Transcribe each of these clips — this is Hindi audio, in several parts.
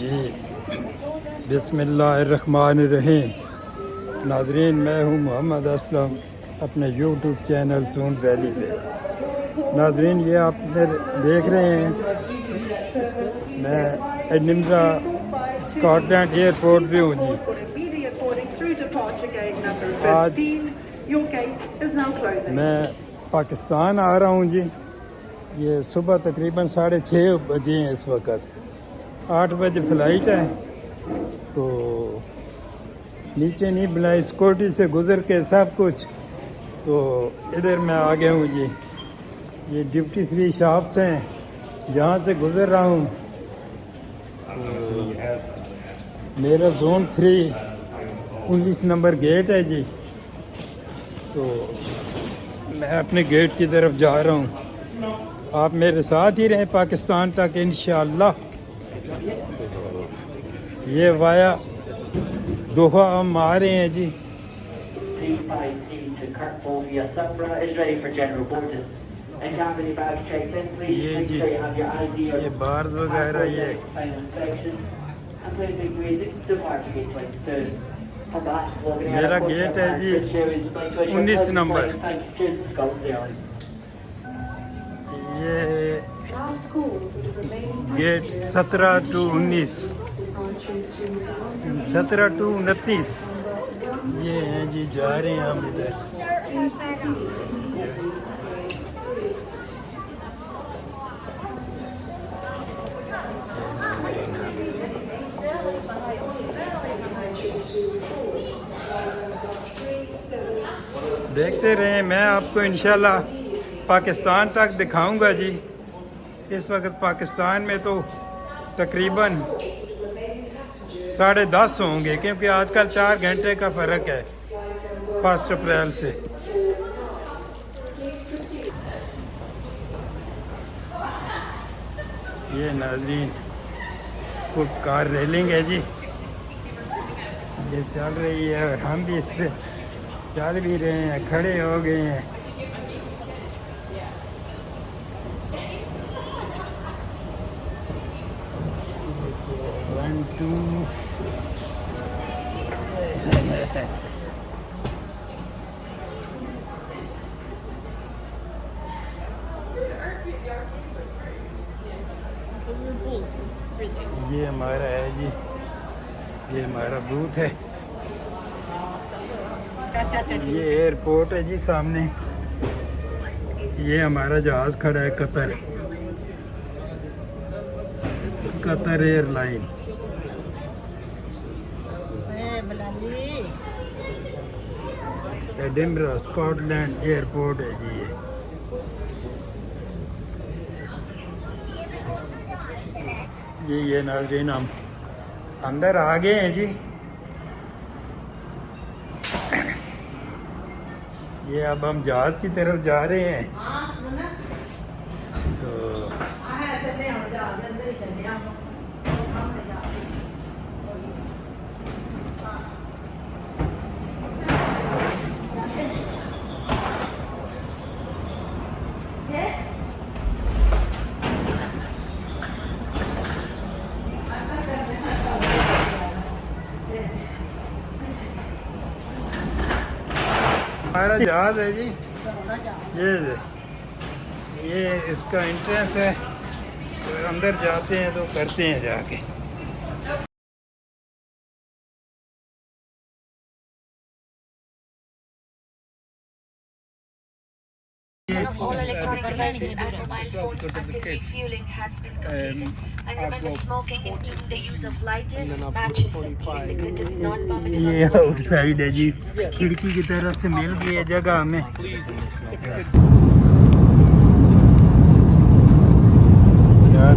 जी बिस्मिल्लाहिर्रहमानिर्रहीम। नाज़रीन, मैं हूँ मोहम्मद असलम अपने यूट्यूब चैनल सून वैली पे। नाज़रीन, ये आप देख रहे हैं, मैं एडिनबरा स्कॉटलैंड एयरपोर्ट पे हूँ जी। आज मैं पाकिस्तान आ रहा हूँ जी। ये सुबह तकरीबन 6:30 बजे हैं इस वक्त। 8 बजे फ़्लाइट है, तो नीचे नहीं बुलाई, सिक्योरिटी से गुज़र के सब कुछ, तो इधर मैं आ गया हूँ जी। ये ड्यूटी फ्री शॉप्स हैं, यहाँ से गुज़र रहा हूँ। तो मेरा जोन 3 19 नंबर गेट है जी। तो मैं अपने गेट की तरफ जा रहा हूँ, आप मेरे साथ ही रहें पाकिस्तान तक इंशाअल्लाह। ये वाया दोहा हम आ रहे हैं जी। ये जी, ये बार्स वगैरह, ये मेरा गेट है जी 19 नंबर। ये गेट 17 to 19, 17 to 29 ये हैं जी। जा रहे हैं हम इधर। देखते रहें, मैं आपको इंशाल्लाह पाकिस्तान तक दिखाऊंगा जी। इस वक्त पाकिस्तान में तो तकरीबन 10:30 होंगे, क्योंकि आजकल 4 घंटे का फ़र्क है 1 अप्रैल से। ये नाज़रीन फुट कार रेलिंग है जी, ये चल रही है और हम भी इस पर चल भी रहे हैं, खड़े हो गए हैं। ये हमारा है जी, ये हमारा बूथ है। ये एयरपोर्ट है जी सामने। ये हमारा जहाज़ खड़ा है, Qatar airline. Edinburgh Scotland airport है जी ये नाज़रीन हम अंदर आ गए हैं जी। ये अब हम जहाज़ की तरफ जा रहे हैं। तो हमारा जहाज़ है जी, ये इसका एंट्रेंस है। तो अंदर जाते हैं तो करते हैं जाके। All electronic devices and mobile phones until refueling has been completed. And remember, smoking, including the use of lighters, matches, and e-cigarettes is not permitted. ये आउटसाइड है जी, खिड़की की तरफ से मिल गई है जगह हमें। यार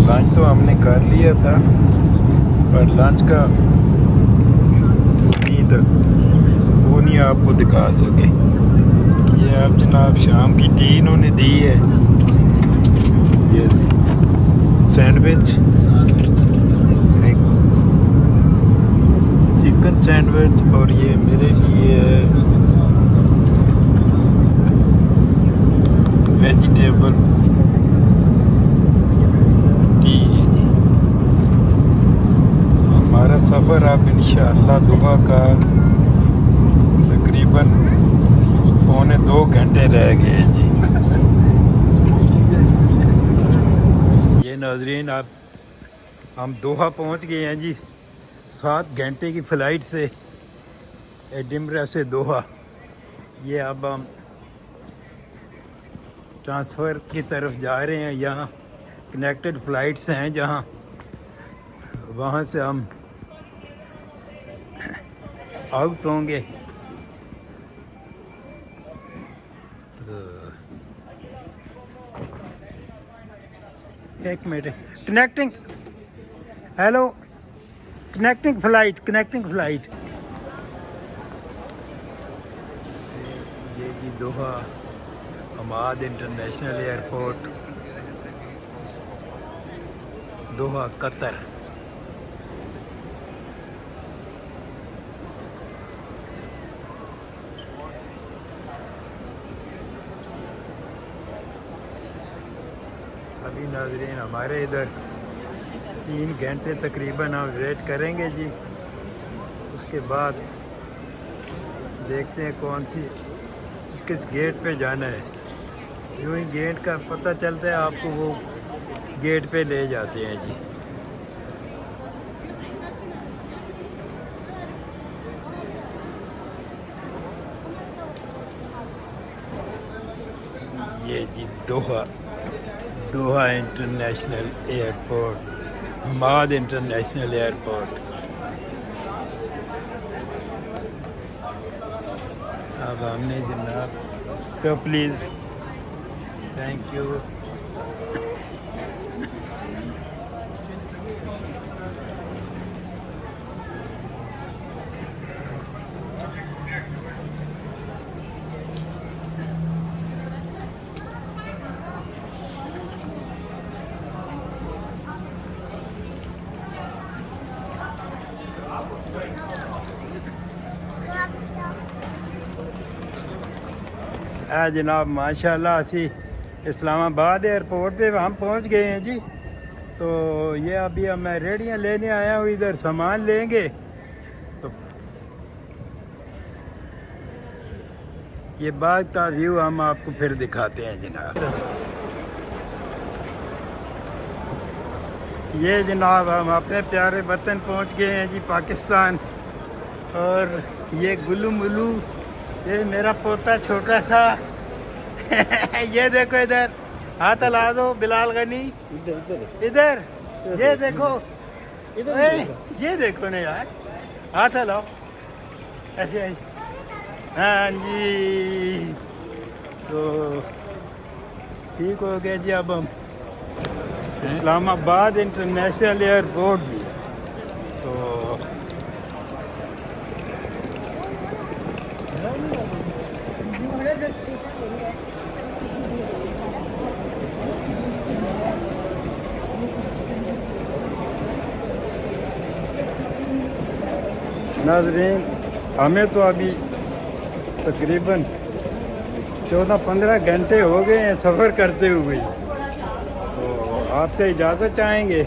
लंच तो हमने कर लिया था, पर लंच का नींद वो नहीं आपको दिखा सके। ये अब जनाब शाम की टी इन्होंने दी है। ये सैंडविच, एक चिकन सैंडविच, और ये मेरे लिए वेजिटेबल टी है जी। सफ़र अब इंशाअल्लाह दुआ का तकरीबन 1.25 घंटे रह गए जी। ये नाजरीन आप हम दोहा पहुंच गए हैं जी। 7 घंटे की फ़्लाइट से एडिनबरा से दोहा। ये अब हम ट्रांसफ़र की तरफ जा रहे हैं। यहाँ कनेक्टेड फ़्लाइट्स हैं जहाँ वहाँ से हम आउट होंगे। तो एक minute, connecting, hello, connecting flight. ये जी Doha Hamad international airport, Doha Qatar. अभी नाज़रीन हमारे इधर 3 घंटे तकरीबन हम वेट करेंगे जी। उसके बाद देखते हैं किस गेट पे जाना है। यूँ ही गेट का पता चलता है आपको, वो गेट पे ले जाते हैं जी। ये जी Doha international airport, Hamad international airport. अब हमने जनाब तो प्लीज़, थैंक यू। जनाब माशाल्लाह असी इस्लामाबाद एयरपोर्ट पे हम पहुंच गए हैं जी। तो ये अभी अब मैं रेडियाँ लेने आया हूँ, इधर सामान लेंगे। तो ये बाग का व्यू हम आपको फिर दिखाते हैं जनाब। ये जनाब हम अपने प्यारे वतन पहुंच गए हैं जी, पाकिस्तान। और ये गुल्लू मुल्लू, ये मेरा पोता छोटा सा ये देखो इधर, हाथ हिला दो बिलाल गनी, इधर ये देखो, ये देखो ना यार, हाथ हिलाओ ऐसे ऐसे। हाँ जी, तो ठीक हो गया जी। अब हम इस्लामाबाद इंटरनेशनल एयरपोर्ट जी। तो नाज़रीन हमें तो अभी तकरीबन 14-15 घंटे हो गए हैं सफ़र करते हुए। तो आपसे इजाज़त चाहेंगे।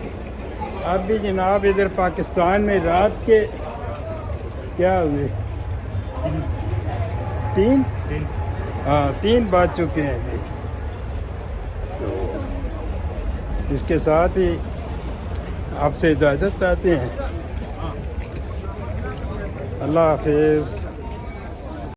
अब भी जनाब इधर पाकिस्तान में रात के क्या हुए 3 बज चुके हैं जी। तो इसके साथ ही आपसे इजाज़त चाहते हैं। अल्लाह हाफिज़।